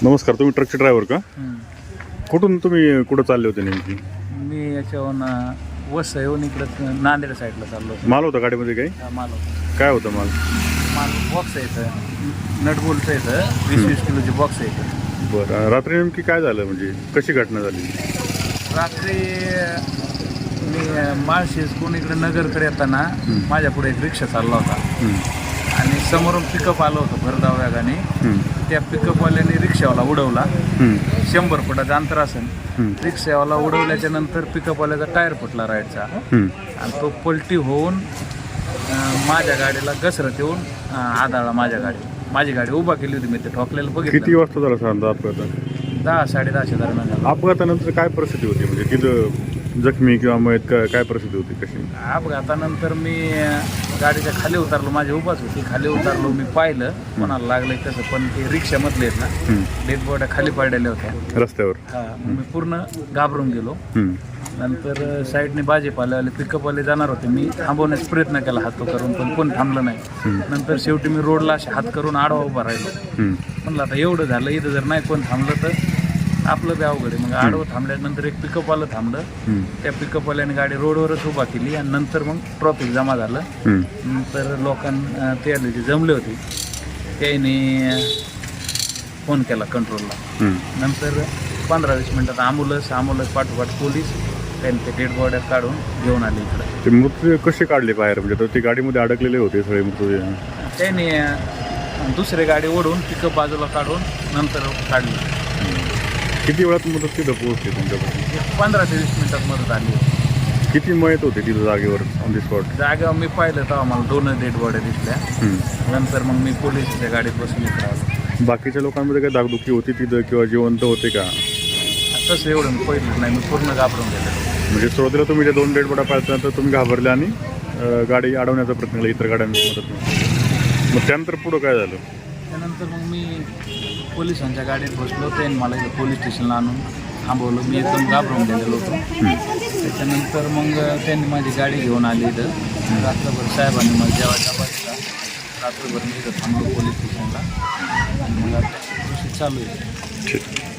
नमस्कार, तुम्ही ट्रकचे ड्रायव्हर का? कुठून तुम्ही कुठं चालले होते नेमकी? मी याच्याहून वस येऊन इकडं नांदेड साईडला चाललो होतो. माल होता गाडीमध्ये काही? माल होता. काय होतं माल? माल बॉक्स आहे इथं, नटबोल्टचं येतं, 20-20 किलोची बॉक्स आहे इथं. बरं, रात्री नेमकी काय झालं, म्हणजे कशी घटना झाली? रात्री मी माळशेजकडून इकडे नगरकडे येताना माझ्या पुढे एक रिक्षा चालला होता आणि समोरून पिकअप आलं होतं भरधाव वेगाने. त्या पिकअपवाल्याने रिक्षावाला उडवला. 100 फुटाचं अंतर असेल. रिक्षावाला उडवल्याच्या नंतर पिकअपवाल्याचा टायर फुटला राईटचा आणि तो पलटी होऊन माझ्या गाडीला घसरत येऊन आदळला. माझी गाडी उभा केली होती, मी ते ठोकलेलं किती बघितलं. वाजता झाला सांगा अपघात? 10-10:30 दरम्यान झाला. अपघातानंतर काय परिस्थिती होती, म्हणजे तिथं जखमी किंवा मयत काय परिस्थिती होती, कशी? अपघातानंतर मी गाडीच्या खाली उतरलो, माझी उभाच होती, खाली उतरलो. मी पाहिलं कोणाला लागलंय कसं, पण ते रिक्षामधले आहेत ना, डेड बॉड्या खाली पडलेल्या होत्या रस्त्यावर. मी पूर्ण घाबरून गेलो. नंतर साईडने भाजीपाल्यावाले पिकअपवाले जाणार होते. मी थांबवण्याचा प्रयत्न केला हात करून, पण कोण थांबलं नाही. नंतर शेवटी मी रोडला असे हात करून आडवा उभा राहिलो. म्हणलं आता एवढं झालं, इथं जर नाही कोण थांबलं तर आपलं बी अवघड आहे. मग आडवं थांबल्यानंतर एक पिकअपवालं थांबलं. त्या पिकअपवाल्याने गाडी रोडवरच उभा केली आणि नंतर मग ट्रॉफिक जमा झालं. नंतर लोकांना ते आले जे जमले होते त्याने फोन केला कंट्रोलला. नंतर 15-20 मिनिटात ॲम्ब्युलन्स पाठोपाठ पोलीस त्यांनी ते डेड बॉड्या काढून घेऊन आले इकडं. ते मृतदेह कसे काढले बाहेर, म्हणजे ते गाडीमध्ये अडकलेले होते सगळे मृतदेह? त्याने दुसरी गाडी ओढून पिकअप बाजूला काढून नंतर काढली. किती वेळात मदत तिथं पोहोचली तुमच्यापासून? 15 ते 20 मिनिटात मदत आली. किती मयत होते तिथं जागेवर, ऑन दी स्पॉट? जागेवर मी पाहिलं तेव्हा मला 2 डेड बॉड्या दिसल्या. नंतर मग मी पोलिसच्या गाडीत बसून इकडे आलो. बाकीच्या लोकांमध्ये काही दागदुखी होती तिथं किंवा जिवंत होते का? तसं एवढं मी पहिलंच नाही, मी पूर्ण घाबरून गेलो. म्हणजे सुरुवातीला तुम्ही ज्या 2 डेड बॉड्या पाहिल्यानंतर तुम्ही घाबरले आणि गाडी अडवण्याचा प्रयत्न केला, इतर गाड्यांना मदत नाही. मग त्यानंतर पुढं काय झालं? त्यानंतर मग मी पोलिसांच्या गाडीत बसलो. त्यांनी मला इथं पोलीस स्टेशनला आणून थांबवलं. मी एकदम घाबरून गेलेलो होतो. त्याच्यानंतर मग त्यांनी माझी गाडी घेऊन आली इथं. रात्रभर साहेबांनी मला जेवायचा बसला. रात्रभर मी इथं थांबलो पोलीस स्टेशनला आणि मग आता चालू आहे.